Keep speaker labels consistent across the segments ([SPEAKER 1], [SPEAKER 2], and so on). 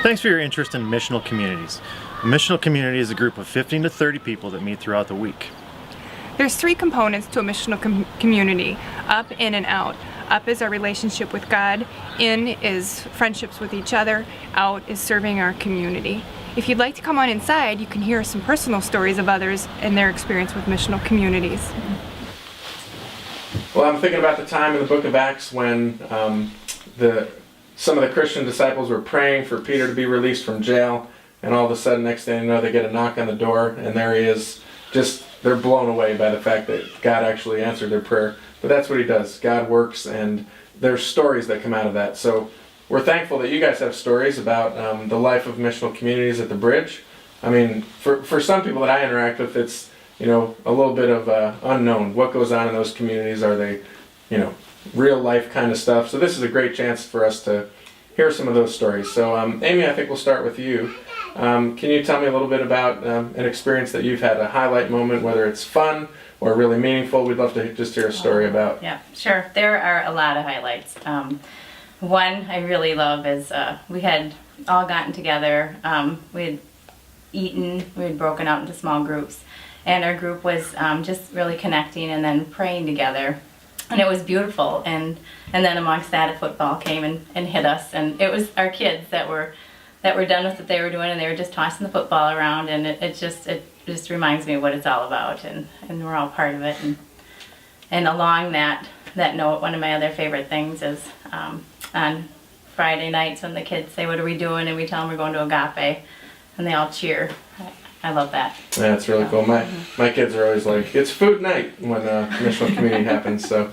[SPEAKER 1] Thanks for your interest in Missional Communities. A Missional Community is a group of 15 to 30 people that meet throughout the week.
[SPEAKER 2] There's three components to a missional community: up, in, and out. Up is our relationship with God, in is friendships with each other, out is serving our community. If you'd like to come on inside, you can hear some personal stories of others and their experience with missional communities.
[SPEAKER 3] Well, I'm thinking about the time in the book of Acts when some of the Christian disciples were praying for Peter to be released from jail, and all of a sudden, next thing you know, they get a knock on the door, and there he is. They're blown away by the fact that God actually answered their prayer. But that's what he does. God works, and there's stories that come out of that. So we're thankful that you guys have stories about the life of missional communities at the Bridge. I mean, for some people that I interact with, it's a little bit of unknown. What goes on in those communities? Are they, real life kind of stuff? So this is a great chance for us to hear some of those stories. So Amy, I think we'll start with you. Can you tell me a little bit about an experience that you've had, a highlight moment, whether it's fun or really meaningful? We'd love to just hear a story about.
[SPEAKER 4] Yeah, sure. There are a lot of highlights. One I really love is we had all gotten together. We had eaten. We had broken out into small groups. And our group was just really connecting and then praying together. And it was beautiful. And then amongst that, a football came and hit us. And it was our kids that were done with what they were doing, and they were just tossing the football around. And it just reminds me of what it's all about. And we're all part of it. And along that note, one of my other favorite things is on Friday nights when the kids say, "What are we doing?" and we tell them we're going to Agape, and they all cheer. I love that.
[SPEAKER 3] Yeah, it's really cool. My kids are always like, it's food night when missional community happens. So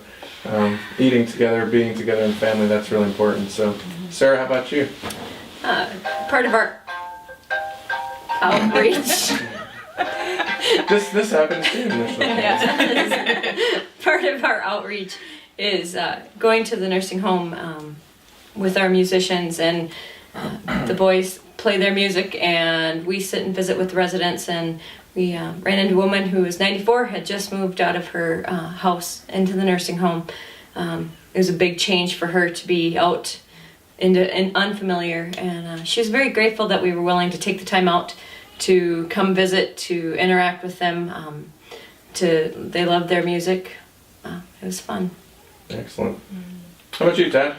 [SPEAKER 3] eating together, being together in family, that's really important. So Sarah, how about you?
[SPEAKER 5] Part of our outreach.
[SPEAKER 3] This happens too in missional communities.
[SPEAKER 5] Part of our outreach is going to the nursing home with our musicians, and the boys play their music, and we sit and visit with residents. And we ran into a woman who was 94, had just moved out of her house into the nursing home. It was a big change for her to be out into an unfamiliar, and she was very grateful that we were willing to take the time out to come visit, to interact with them. They loved their music. It was fun.
[SPEAKER 3] Excellent. How about you, Ted?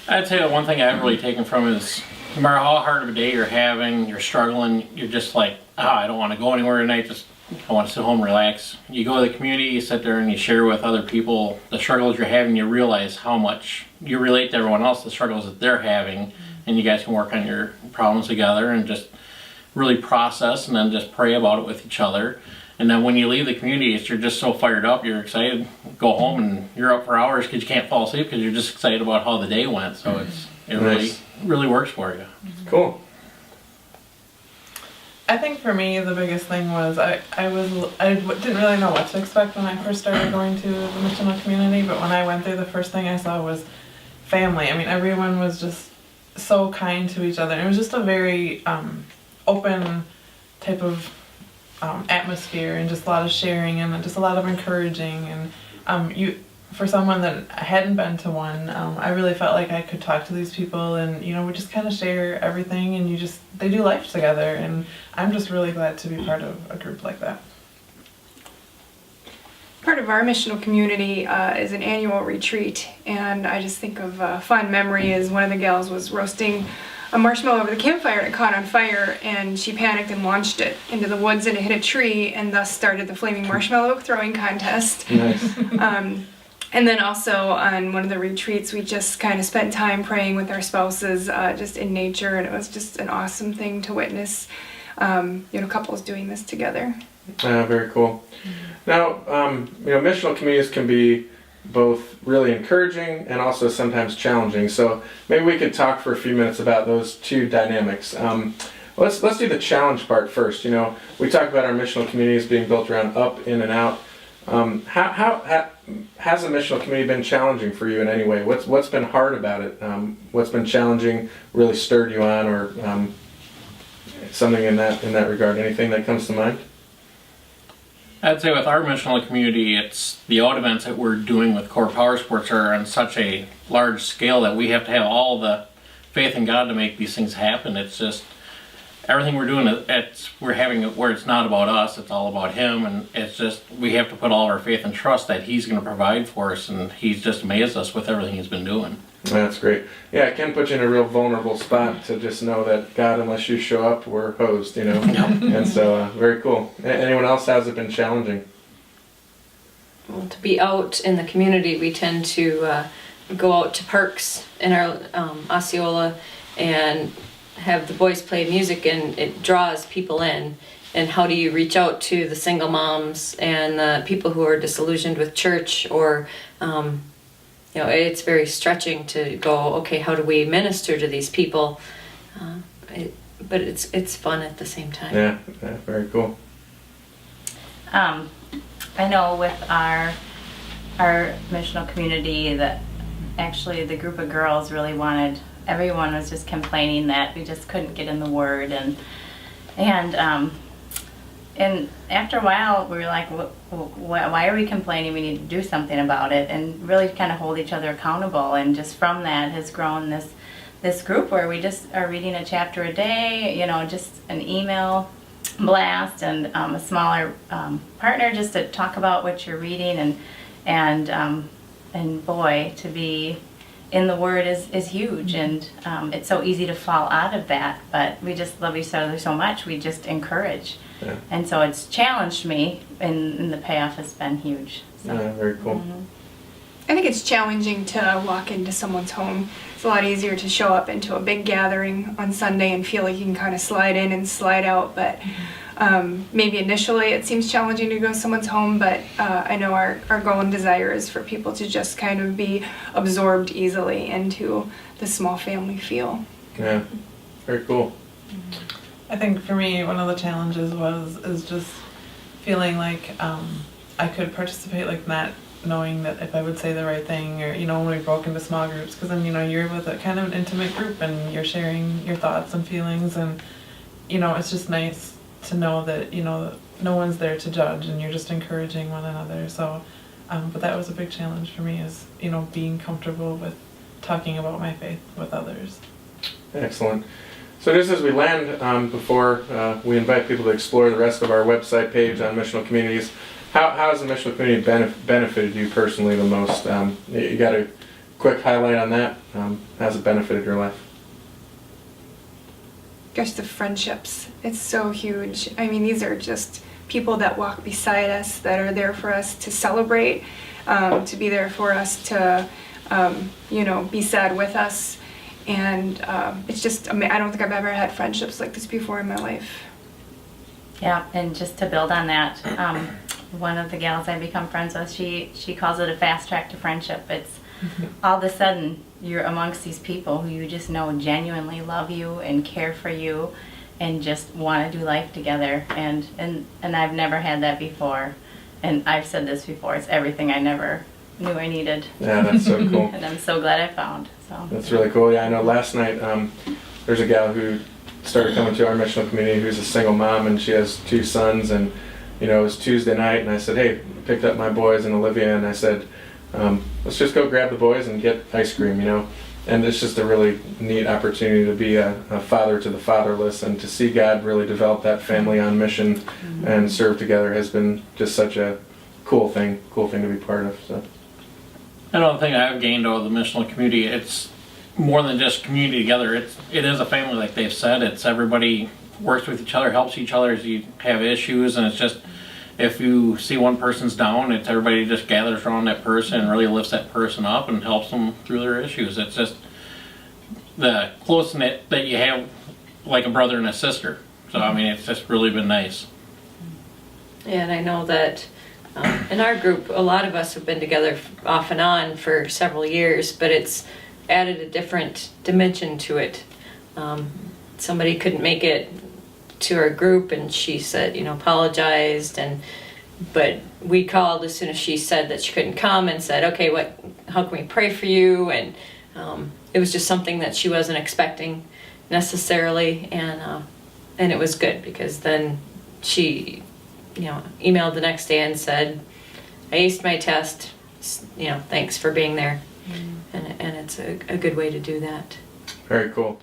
[SPEAKER 6] I'd say the one thing I've really taken from it is, no matter how hard of a day you're having, you're struggling, you're just like, I don't want to go anywhere tonight, I want to sit home and relax. You go to the community, you sit there and you share with other people the struggles you're having, you realize how much you relate to everyone else, the struggles that they're having, and you guys can work on your problems together and just really process and then just pray about it with each other. And then when you leave the community, you're just so fired up, you're excited, go home and you're up for hours because you can't fall asleep because you're just excited about how the day went. So it really works for you.
[SPEAKER 3] Cool.
[SPEAKER 7] I think for me the biggest thing was I didn't really know what to expect when I first started going to the missional community, but when I went there, the first thing I saw was family. I mean, everyone was just so kind to each other. It was just a very open type of atmosphere, and just a lot of sharing and just a lot of encouraging. And for someone that hadn't been to one, I really felt like I could talk to these people, and we just kind of share everything, and they do life together, and I'm just really glad to be part of a group like that.
[SPEAKER 2] Part of our missional community is an annual retreat, and I just think of a fun memory is one of the gals was roasting a marshmallow over the campfire, and it caught on fire, and she panicked and launched it into the woods, and it hit a tree, and thus started the flaming marshmallow throwing contest.
[SPEAKER 3] Nice.
[SPEAKER 2] And then also on one of the retreats, we just kind of spent time praying with our spouses just in nature, and it was just an awesome thing to witness, couples doing this together.
[SPEAKER 3] Very cool. Now, missional communities can be both really encouraging and also sometimes challenging. So maybe we could talk for a few minutes about those two dynamics. Let's do the challenge part first. We talk about our missional communities being built around up, in, and out. How has a missional community been challenging for you in any way? What's been hard about it? What's been challenging, really stirred you on, or something in that regard? Anything that comes to mind?
[SPEAKER 6] I'd say with our missional community, it's the out events that we're doing with Core Power Sports are on such a large scale that we have to have all the faith in God to make these things happen. It's just everything we're doing. We're having it where it's not about us; it's all about Him, and it's just we have to put all our faith and trust that He's going to provide for us, and He's just amazed us with everything He's been doing.
[SPEAKER 3] That's great. Yeah, it can put you in a real vulnerable spot to just know that God, unless you show up, we're hosed, And so, very cool. Anyone else, has it been challenging?
[SPEAKER 5] Well, to be out in the community, we tend to go out to parks in our Osceola and have the boys play music, and it draws people in. And how do you reach out to the single moms and the people who are disillusioned with church, or it's very stretching to go, okay, how do we minister to these people? But it's fun at the same time.
[SPEAKER 3] Yeah, very cool.
[SPEAKER 4] I know with our missional community that actually the group of girls really wanted, everyone was just complaining that we just couldn't get in the Word, and after a while we were like, why are we complaining? We need to do something about it, and really kind of hold each other accountable. And just from that has grown this group where we just are reading a chapter a day, just an email blast, and a smaller partner just to talk about what you're reading, and boy, to be in the Word is huge, and it's so easy to fall out of that, but we just love each other so much, we just encourage.
[SPEAKER 3] Yeah.
[SPEAKER 4] And so it's challenged me, and the payoff has been huge. So.
[SPEAKER 3] Yeah, very cool.
[SPEAKER 2] I think it's challenging to walk into someone's home. It's a lot easier to show up into a big gathering on Sunday and feel like you can kind of slide in and slide out, but maybe initially it seems challenging to go to someone's home, but I know our goal and desire is for people to just kind of be absorbed easily into the small family feel.
[SPEAKER 3] Yeah, very cool.
[SPEAKER 7] I think for me, one of the challenges is just feeling like I could participate, like not knowing that if I would say the right thing, or when we broke into small groups, because then you're with a kind of an intimate group and you're sharing your thoughts and feelings, and it's just nice to know that no one's there to judge, and you're just encouraging one another. So, but that was a big challenge for me, is being comfortable with talking about my faith with others.
[SPEAKER 3] Excellent. So just as we land, before we invite people to explore the rest of our website page on Missional Communities, how has the Missional Community benefited you personally the most? You got a quick highlight on that? How's it benefited your life?
[SPEAKER 2] Gosh, the friendships. It's so huge. I mean, these are just people that walk beside us, that are there for us to celebrate, to be there for us to, be sad with us. And it's just, I don't think I've ever had friendships like this before in my life.
[SPEAKER 4] Yeah, and just to build on that, one of the gals I become friends with, she calls it a fast track to friendship. It's all of a sudden you're amongst these people who you just know genuinely love you and care for you and just want to do life together. And I've never had that before. And I've said this before, it's everything I never knew I needed.
[SPEAKER 3] Yeah, that's so cool.
[SPEAKER 4] And I'm so glad I found. So
[SPEAKER 3] That's really cool. Yeah, I know last night there's a gal who started coming to our missional community who's a single mom, and she has 2 sons, and it was Tuesday night, and I said, hey, I picked up my boys and Olivia, and I said, let's just go grab the boys and get ice cream, and it's just a really neat opportunity to be a father to the fatherless, and to see God really develop that family on mission and serve together has been just such a cool thing to be part of. So.
[SPEAKER 6] Another thing I've gained out of the missional community, it's more than just community together. It is a family, like they've said. It's everybody works with each other, helps each other as you have issues, and it's just, if you see one person's down, it's everybody just gathers around that person and really lifts that person up and helps them through their issues. It's just the close-knit that you have, like a brother and a sister. So I mean, it's just really been nice.
[SPEAKER 5] Yeah, and I know that in our group, a lot of us have been together off and on for several years, but it's added a different dimension to it. Somebody couldn't make it to our group, and she said, apologized, but we called as soon as she said that she couldn't come, and said, okay, how can we pray for you? And it was just something that she wasn't expecting necessarily, and it was good, because then she emailed the next day and said, I aced my test, thanks for being there. And it's a good way to do that.
[SPEAKER 3] Very cool.